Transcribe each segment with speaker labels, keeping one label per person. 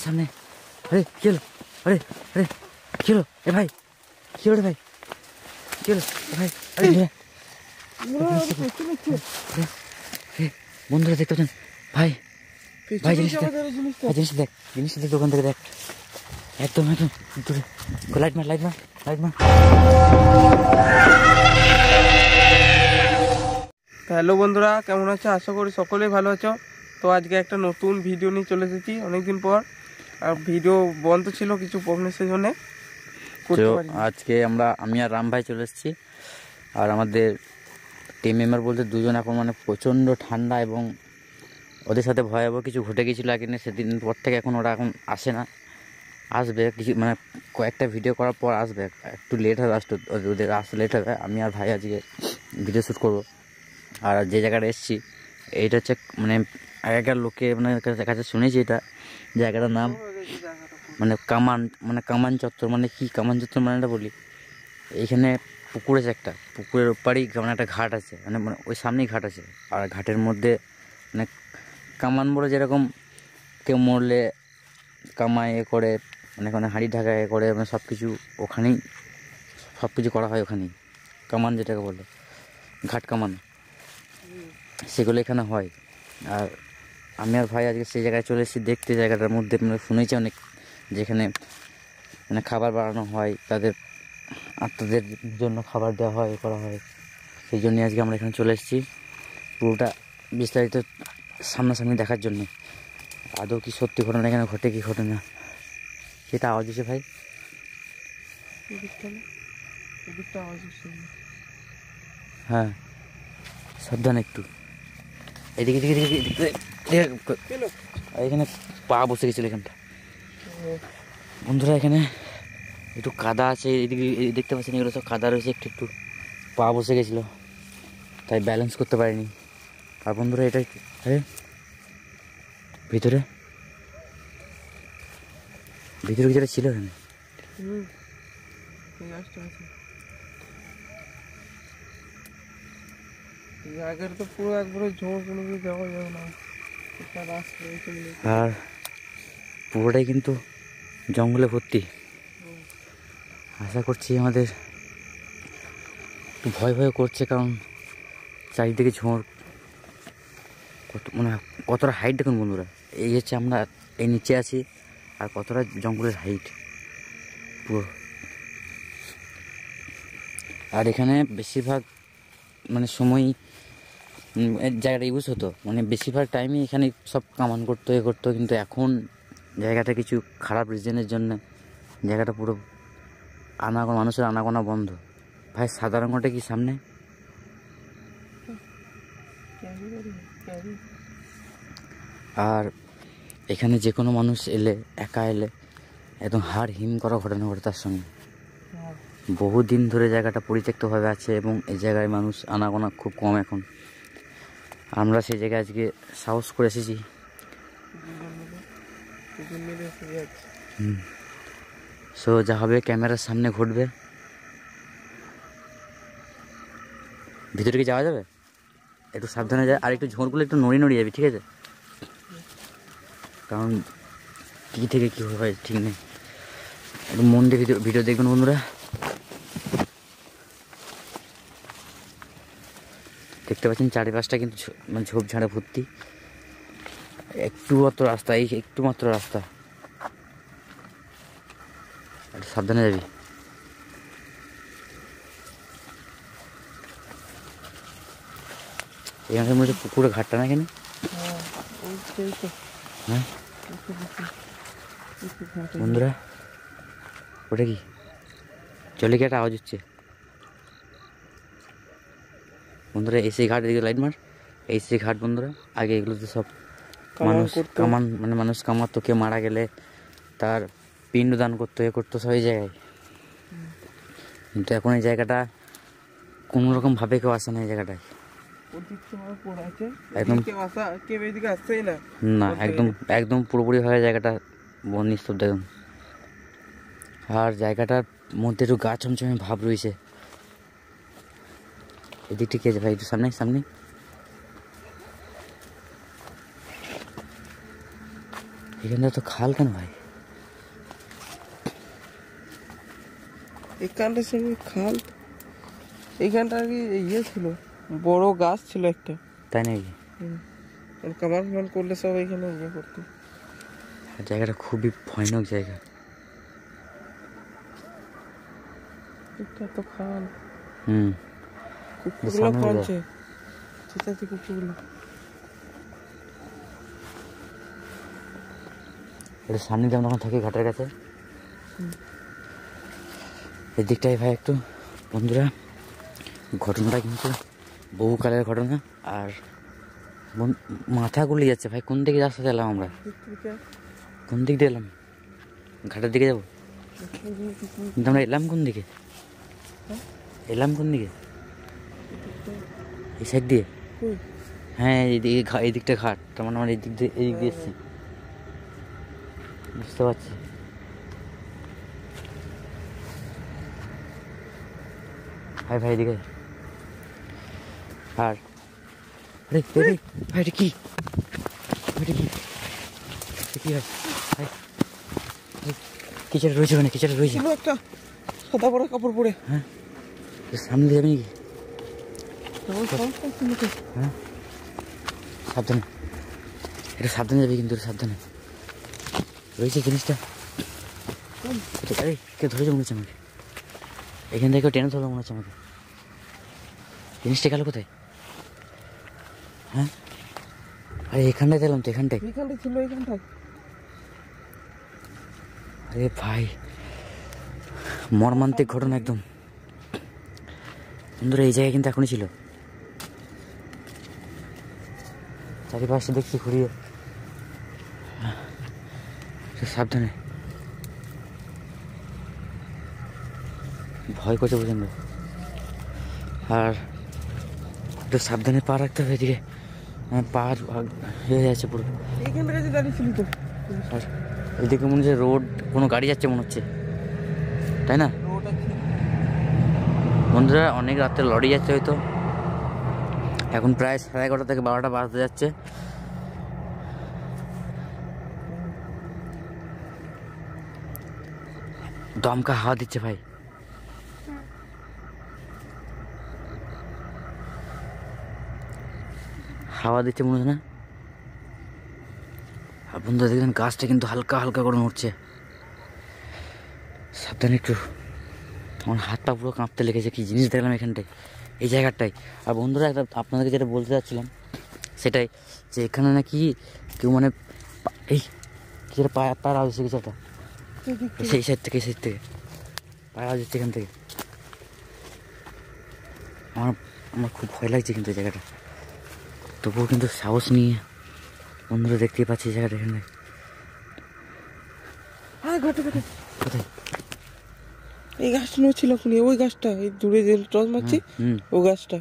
Speaker 1: সামনে। আরে কি হলো? আরে আরে কি হলো? এ ভাই কি হলো ভাই? কি হলো ভাই? আরে বন্ধুরা দেখতে পাচ্ছেন ভাই? ভাই জিনিসটা দেখ, জিনিসটা দেখ দোকান থেকে দেখ। একদম একদম দূরে। লাইট মার লাইট মার লাইট মার।
Speaker 2: হ্যালো বন্ধুরা, কেমন আছো? আশা করি সকলেই ভালো আছো। তো আজকে একটা নতুন ভিডিও নিয়ে চলে এসেছি অনেকদিন পর। আর ভিডিও বন্ধ ছিল কিছু প্রবলেমের জন্য।
Speaker 1: আজকে আমি আর রাম ভাই চলে এসেছি। আর আমাদের টিম মেম্বার বলতে দুজন এখন মানে প্রচণ্ড ঠান্ডা এবং ওদের সাথে ভয়াবহ কিছু ঘটে গিয়েছিলো আগে, সেদিন পর থেকে এখন ওরা এখন আসে না। আসবে কিছু মানে কয়েকটা ভিডিও করার পর আসবে, একটু লেট হবে আসতে, ওদের আসতে লেট হবে। আমি আর ভাই আজকে ভিডিও শ্যুট করবো। আর যে জায়গাটা এসেছি এইটা হচ্ছে মানে আগেকার লোকে মানে কাছে শুনেছি এটা জায়গাটার নাম মানে কামান চত্বর। মানে কি কামান চত্বর মানে এটা বলি, এইখানে পুকুর আছে একটা, পুকুরের ওপারেই মানে একটা ঘাট আছে, মানে ওই সামনেই ঘাট আছে। আর ঘাটের মধ্যে মানে কামান বলে যেরকম কেউ মরলে কামায় এ করে, মানে ওখানে হাঁড়ি ঢাকা এ করে, মানে সব কিছু ওখানেই সব কিছু করা হয় ওখানেই। কামান যেটাকে বলে ঘাট কামান, সেগুলো এখানে হয়। আর আমি আর ভাই আজকে সেই জায়গায় চলে এসেছি দেখতে। জায়গাটার মধ্যে মানে শুনেছি অনেক, যেখানে মানে খাবার বানানো হয়, তাদের আত্মাদের জন্য খাবার দেওয়া হয়, করা হয়। সেই জন্যই আজকে আমরা এখানে চলে এসেছি পুরোটা বিস্তারিত সামনাসামনি দেখার জন্য। আদৌ কি সত্যি ঘটনা এখানে ঘটে কি ঘটে না সেটা আওয়াজ হচ্ছে ভাই। হ্যাঁ সাবধান একটু। এদিকে এখানে পা বসে গেছিল এখানটা। বন্ধুরা এখানে একটু কাদা আছে, এদিকে দেখতে পাচ্ছেন এগুলো সব কাদা রয়েছে, একটু একটু পা বসে গেছিলো, তাই ব্যালেন্স করতে পারিনি। আর বন্ধুরা এটাই ভিতরে যেটা ছিল এখানে
Speaker 2: জায়গাটা তো পুরো একবারে ঝোঁক, কোনো যাওয়া যাবে না।
Speaker 1: আর পুরোটাই কিন্তু জঙ্গলে ভর্তি। আশা করছি আমাদের একটু ভয় করছে, কারণ চারিদিকে ঝোঁক, মানে কতটা হাইট দেখুন বন্ধুরা। এই হচ্ছে আমরা এই নিচে আছি, আর কতটা জঙ্গলের হাইট পুরো। আর এখানে বেশিরভাগ মানে সময় জায়গাটা ইউজ হতো, মানে বেশিরভাগ টাইমই এখানে সব কামান করতো এ করতো। কিন্তু এখন জায়গাটা কিছু খারাপ রিজনের জন্য জায়গাটা পুরো মানুষের আনাগোনা বন্ধ। ভাই সাদা রঙটা কি সামনে? আর এখানে যে কোনো মানুষ এলে, একা এলে একদম হাড় হিম করা ঘটনা ঘটে তার সঙ্গে। বহুদিন ধরে জায়গাটা পরিত্যক্তভাবে আছে এবং এই জায়গায় মানুষ আনাগোনা খুব কম এখন। আমরা সেই জায়গায় আজকে সাহস করে এসেছি। সো যা হবে ক্যামেরার সামনে ঘটবে। ভিতরে কি যাওয়া যাবে? একটু সাবধানে যায়, আর একটু ঝোঁকগুলো একটু নড়ি যাবে, ঠিক আছে? কারণ কী থেকে কী হয় ঠিক নেই। একটু মন দিয়ে ভিডিও দেখবেন বন্ধুরা। দেখতে পাচ্ছেন চারিপাশটা কিন্তু মানে ঝোপঝাড়ে ভর্তি। একটু মাত্র রাস্তা, একটু মাত্র রাস্তা, একটু সাবধানে যাবি। এখানে মনে হচ্ছে পুকুরে ঘাটটা না এখানে। হ্যাঁ বন্ধুরা ওটা কি জলে কি একটা আওয়াজ হচ্ছে বন্ধুরা? এই সেই ঘাট, এদিকে লাইট মার। এই সেই ঘাট বন্ধুরা। আগে এগুলোতে সব মানুষ কামাতো, কেউ মারা গেলে তার পিণ্ড দান করতো, এ করতো সব এই জায়গায়। কিন্তু এখন এই জায়গাটা কোনো রকম ভাবে কেউ আসে না এই জায়গাটায়। না একদম পুরোপুরি ভাবে জায়গাটা বন নিস্তব্ধ একদম। আর জায়গাটার মধ্যে একটু গা ছমছমে ভাব রয়েছে। এদিকটা কি আছে ভাই? একটু সামনে এখানটা তো খাল কেন ভাই?
Speaker 2: এখানটা সে খাল, এইখানটা আর কি ইয়ে ছিল, বড় গাছ ছিল একটা।
Speaker 1: তাই নাকি?
Speaker 2: কামান ফামান করলে সব এখানে ইয়ে করতো।
Speaker 1: জায়গাটা খুবই ভয়ানক জায়গা।
Speaker 2: এটা তো খাল। কুকুরগুলো
Speaker 1: সামনে
Speaker 2: কাঁদছে, চেঁচাচ্ছে কুকুরগুলো।
Speaker 1: এটা সামনে যেমন এখন থাকি ঘাটের কাছে, এই দিকটাই ভাই একটু বন্ধুরা ঘটনাটা কিন্তু বহুকালের ঘটনা। আর মাথা গুলি যাচ্ছে ভাই, কোন দিকে রাস্তা এলাম আমরা? কোন দিক দিয়ে এলাম? ঘাটের দিকে যাবো, কিন্তু আমরা এলাম কোন দিকে? এলাম কোন দিকে? এই সাইড দিয়ে? হ্যাঁ এই দিকটা ঘাট, তার মানে আমরা এই দিক দিয়ে এসছি, বুঝতে পারছি। ভাই ভাই এদিকে। আর আরে ভাই এটা কি? এটা কি? কি ভাই? ভাই কিচের রয়েছে, ওখানে কিচের রয়েছে
Speaker 2: একটা সাদা বড় কাপড় পরে।
Speaker 1: হ্যাঁ, সামনে দিয়ে যাবে নাকি? হ্যাঁ সাবধানে, এটা সাবধানে যাবে কিন্তু, সাবধানে রয়েছে জিনিসটা। আরে কে ধরেছে মনে হচ্ছে আমাকে, এখান থেকে টেনে ধরলো মনে হচ্ছে আমাকে। জিনিসটা গেল কোথায়? হ্যাঁ আরে এখানটায় দিলাম তো, এখানটায়
Speaker 2: ছিল, এইখানটায়।
Speaker 1: আরে ভাই মর্মান্তিক ঘটনা একদম বন্ধুরা। এই জায়গায় কিন্তু এখনই ছিল, চারিপাশে দেখছি ঘুরিয়ে। সাবধানে, ভয় করছে প্রচন্ড। আর একটু সাবধানে পা রাখতে হবে, এদিকে পা হয়ে যাচ্ছে পুরো।
Speaker 2: এইখানটার কাছে দাঁড়িয়েছিল তো।
Speaker 1: আর এদিকে মনে হচ্ছে রোড, কোনো গাড়ি যাচ্ছে মনে হচ্ছে, তাই না বন্ধুরা? অনেক রাত্রে লরি যাচ্ছে হয়তো। এখন প্রায় 11:30 থেকে 12টা বাজতে যাচ্ছে। দমকা হাওয়া দিচ্ছে ভাই, হাওয়া দিচ্ছে মনে হচ্ছে না? আর বন্ধুরা দেখবেন গাছটা কিন্তু হালকা হালকা করে নড়ছে, সাবধানে একটু। আমার হাত পা পুরো কাঁপতে লেগেছে, কি জিনিস দেখলাম এখানটায়, এই জায়গাটায়। আর বন্ধুরা একটা আপনাদেরকে যেটা বলতে চাচ্ছিলাম সেটাই, যে এখানে নাকি কেউ মানে এই কিছু পায়ের তার আওয়াজ হচ্ছে, কিছু একটা সেই সাইড থেকে, সেই থেকে পায়ের আওয়াজ হচ্ছে এখান থেকে। আমার খুব ভয় লাগছে কিন্তু এই জায়গাটা, তবুও কিন্তু সাহস নিয়ে বন্ধুরা দেখতেই পাচ্ছি এই জায়গাটা। এখানে কোথায়?
Speaker 2: এই গাছটা ছিল, ওই গাছটা, এই দূরে যে টস মারছি ওই গাছটা।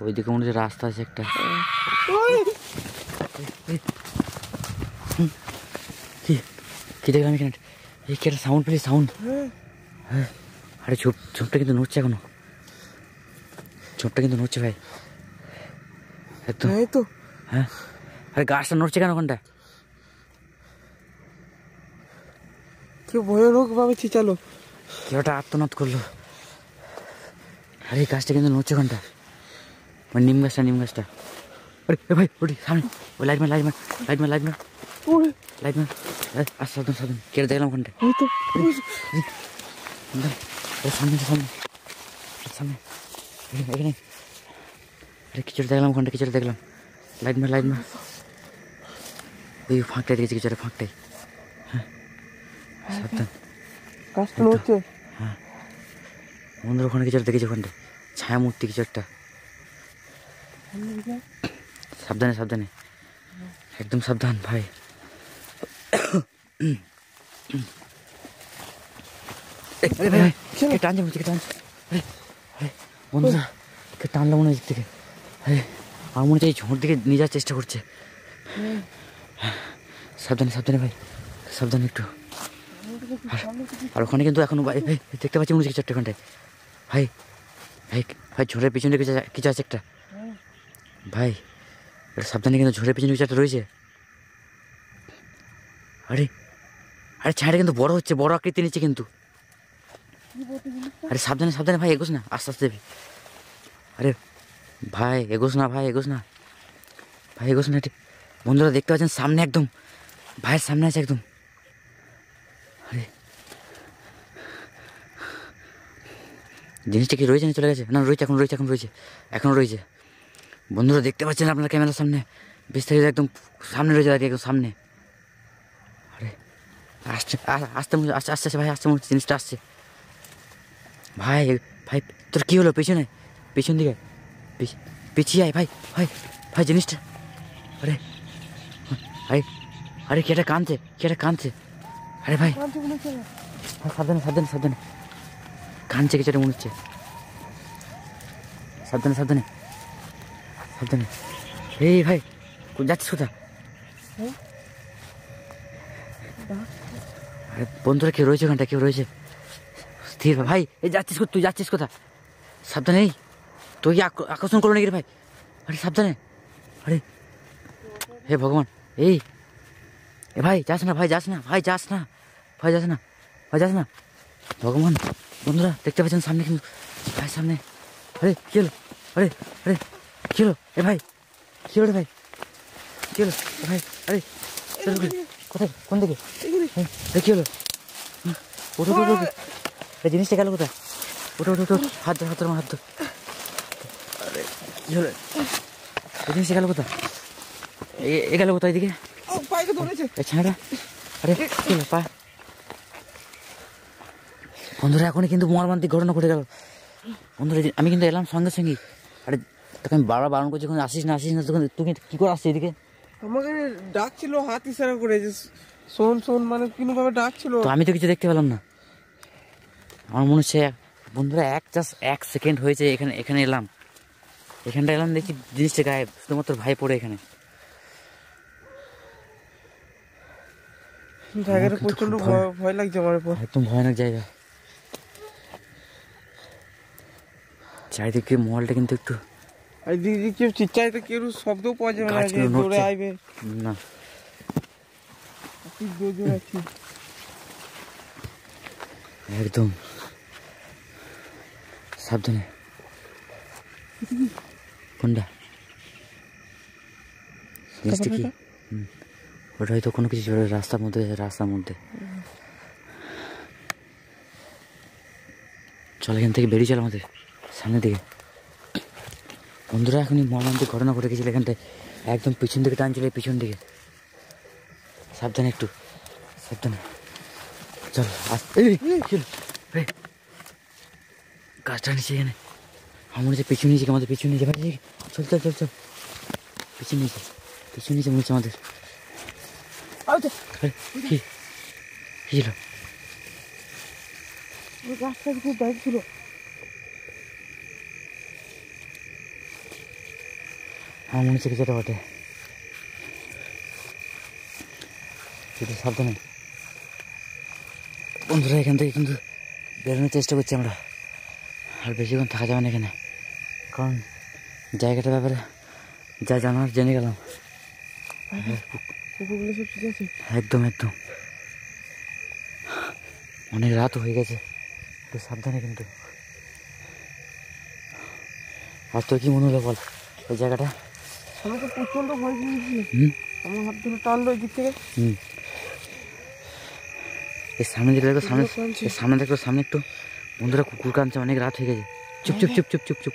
Speaker 1: ওইদিকে মনে হচ্ছে রাস্তা আছে একটা। কি দেখলাম এখানে? এই কি একটা সাউন্ড পেলি? সাউন্ড, হ্যাঁ। আরে ঝোপটা কিন্তু নড়ছে এখনো, ঝোপটা কিন্তু নড়ছে ভাই একদম।
Speaker 2: তো
Speaker 1: হ্যাঁ, আরে গাছটা নড়ছে কেন ওখানটা?
Speaker 2: কেউ ভয়ানক ভাবে চিচালো,
Speaker 1: কেউ একটা আত্মনাদ করলো। আরে এই গাছটা কিন্তু নড়ছে ওখানটা, ওই নিম গাছটা, নিম গাছটা। আরে ভাই ওটি সামনে, ওই লাইট মার, লাইট মার, লাইট মার, লাইট মার, লাইট মার। আর সাবধান, সাবধান, কেটে দেখলাম ওখানটা। সামনে সামনে সামনে, এখানে। আরে কিছুটা দেখলাম ওখানটা, কিছুটা দেখলাম। লাইট মার, লাইট মার। ওই ফাঁকটাই দেখেছি, কিছুটা ফাঁকটাই। হ্যাঁ সাবধান,
Speaker 2: গাছটা নড়ছে।
Speaker 1: হ্যাঁ বন্ধুরা ওখানে কিছু দেখেছি, ওখানটা ছায়া মূর্তি কিছু একটা। সাবধানে, সাবধানে, একদম সাবধান ভাই। টানছে মনে হচ্ছে, টানছে বন্ধুরা, কে টানলো মনে হচ্ছে থেকে। আমার মনে হচ্ছে এই ঝোঁর দিকে নিয়ে যাওয়ার চেষ্টা করছে। সাবধানে, সাবধানে ভাই, সাবধানে একটু। আর ওখানে কিন্তু এখনো ভাই দেখতে পাচ্ছি মনে হচ্ছে কিছু একটা ওখানটায়। ভাই ভাই ভাই ঝোরের পিছনে কিছু আছে একটা ভাই, এটা সাবধানে, কিন্তু ঝোরের পিছনে কিছু একটা রয়েছে। আরে আরে ছায়াটা কিন্তু বড় হচ্ছে, বড় আকৃতি নিচ্ছে কিন্তু। আরে সাবধানে সাবধানে ভাই, এগোস না, আস্তে আস্তে। আরে ভাই এগোস না, ভাই এগোস না, ভাই এগোস না। বন্ধুরা দেখতে পাচ্ছেন সামনে একদম, ভাইয়ের সামনে আছে একদম। আরে জিনিসটা কি রয়েছে না চলে গেছে? না রয়েছে, এখন রয়েছে, এখন রয়েছে, এখনও রয়েছে। বন্ধুরা দেখতে পাচ্ছেন আপনার ক্যামেরার সামনে বিস্তারিত একদম সামনে রয়েছে, দাঁড়িয়ে একদম সামনে। আরে আসছে, আস্তে আস্তে আস্তে আস্তে ভাই, আসতে মনে হচ্ছে জিনিসটা আসছে। ভাই ভাই তোর কী হলো? পেছনে, পেছন দিকে পিছিয়ে আয় ভাই, ভাই ভাই জিনিসটা। আরে আরে আরে কি একটা কাঁদছে, কি একটা কাঁদছে। আরে ভাই সাবধানে সাবধানে সাবধানে, কাঁদছে কিছু একটা মনে হচ্ছে। সাবধানে সাবধানে সাবধানে। এই ভাই যাচ্ছিস কোথা? আরে বন্ধুরা কেউ রয়েছে ওখানটা, কেউ রয়েছে। স্থির ভাই, এই যাচ্ছিস তুই যাচ্ছিস কোথা? সাবধানে, এই তুই আকর্ষণ করলো নাকি রে ভাই? আরে সাবধানে। আরে হে ভগবান, এই এ ভাই যাস না, ভাই যাস না, ভাই যাস না, ভাই যাস না, ভাই যাস না, ভগবান। বন্ধুরা দেখতে পাচ্ছেন সামনে কিন্তু, ভাই সামনে। আরে কী হলো? আরে আরে কী হলো এ ভাই? কী হলো রে ভাই? কী হলো ভাই? আরে কোথায়, কোন দিকে? কী হলো? ওঠো ওঠো ওঠো, এই জিনিসটা গেল কোথায়? ওঠো ওঠো ওঠো, হাত ধর, হাত ধর, হাত ধর। আরে কী হলো? এই জিনিসটা গেল কোথায়? এ গেল কোথায়? এদিকে এই ছানাটা। আরে কী হলো পা? বন্ধুরা এখনই কিন্তু মর্মান্তিক ঘটনা ঘটে গেল। বন্ধুরা আমি কিন্তু এলাম সঙ্গে সঙ্গেই। আরে তোকে আমি বারবার বারণ করছি, আসিস না আসিস না, তখন তুই কী করে আসছিস এদিকে?
Speaker 2: আমাকে ডাকছিল হাত ইশারা করে, যে শোন শোন, মানে কোনোভাবে ডাকছিল।
Speaker 1: তো আমি তো কিছু দেখতে পেলাম না। আমার মনে হচ্ছে বন্ধুরা জাস্ট 1 সেকেন্ড হয়েছে এখানে এলাম, এখানটা এলাম, দেখি জিনিসটা গায়েব, শুধুমাত্র ভাই পড়ে এখানে।
Speaker 2: জায়গাটা প্রচন্ড ভয় লাগছে আমার উপর,
Speaker 1: একদম ভয়ানক জায়গা। চারিদিকে মহলটা কিন্তু একটু,
Speaker 2: আর দিদি কেউ চিৎচাইতে কেউ শব্দও পাওয়া যাবে না, যে দৌড়ে আইবে
Speaker 1: না। একদম সাবধানে। কোনটা জিনিসটা কি? ওটা হয়তো কোনো কিছু রাস্তার মধ্যে, রাস্তার মধ্যে। চল এখান থেকে বেরিয়ে চল আমাদের সামনের দিকে। বন্ধুরা এখনই মর্মান্তিক ঘটনা ঘটে গেছিল এখানটায়, একদম পিছন দিকে টানছিল, পিছন দিকে। সাবধানে একটু, সাবধানে চল। গাছটা নিচে এখানে, আমার মনে হচ্ছে পিছু নিয়েছে, আমাদের পিছু নিয়েছে ভাই। চল চল চল চল, পিছু নিয়েছে, পিছু নিয়েছে মনে হচ্ছে আমাদের। কি ছিল?
Speaker 2: গাছটা খুব বাইক ছিল।
Speaker 1: আমার মনে হচ্ছে কিছু একটা বটে। একটু সাবধানে বন্ধুরা, এখান থেকে কিন্তু বেরোনোর চেষ্টা করছি আমরা। আর বেশিক্ষণ থাকা যাবে না এখানে, কারণ জায়গাটার ব্যাপারে যা জানার জেনে গেলাম।
Speaker 2: কুকুরগুলো সব ঠিক আছে?
Speaker 1: একদম একদম, অনেক রাতও হয়ে গেছে, একটু সাবধানে কিন্তু। আর তোর কি মনে হলো বল ওই জায়গাটা?
Speaker 2: আমি তো প্রচন্ড ভয় পেয়েছি। আমার হাত ধরে টানলো এই দিক থেকে।
Speaker 1: এই সামনে দিকে দেখো, সামনে দেখো, সামনে একটু। বন্ধুরা কুকুর কাঁদছে, অনেক রাত হয়ে গেছে। চুপ চুপ চুপ চুপ চুপ চুপ।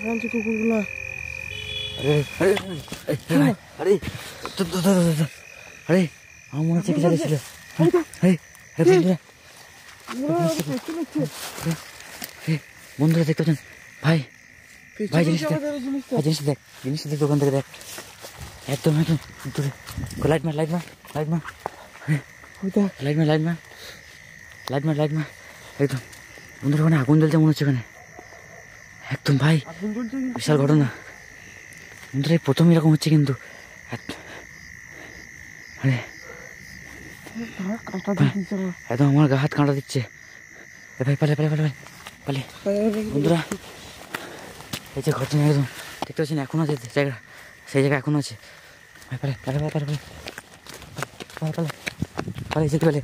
Speaker 2: কাঁদছে কুকুরগুলা।
Speaker 1: আরে আরে আমার মনে হচ্ছে কিছু দেখছিল। বন্ধুরা দেখতে পাচ্ছেন ভাই, ভাই জিনিসটা দেখ, জিনিসটা দেখ, দোকান থেকে দেখ, একদম একদম দূরে। লাইট মার, লাইট মার, লাইট মার, লাইট মার, লাইট মার, লাইট মার, লাইট মার। একদম বন্ধুরা ওখানে আগুন জ্বলছে মনে হচ্ছে ওখানে, একদম ভাই বিশাল ঘটনা। বন্ধুরা এই প্রথম এরকম হচ্ছে কিন্তু। আরে একদম আমার গা হাত কাঁটা দিচ্ছে। ভাই পালে পালে পালে পালে পালে। বন্ধুরা এই যে ঘটনা, একদম দেখতে পাচ্ছি না, এখনো আছে জায়গা, সেই জায়গা এখনো আছে। ভাই পালে পালে পালে পালে পালে পালে পালে যেতে পারে।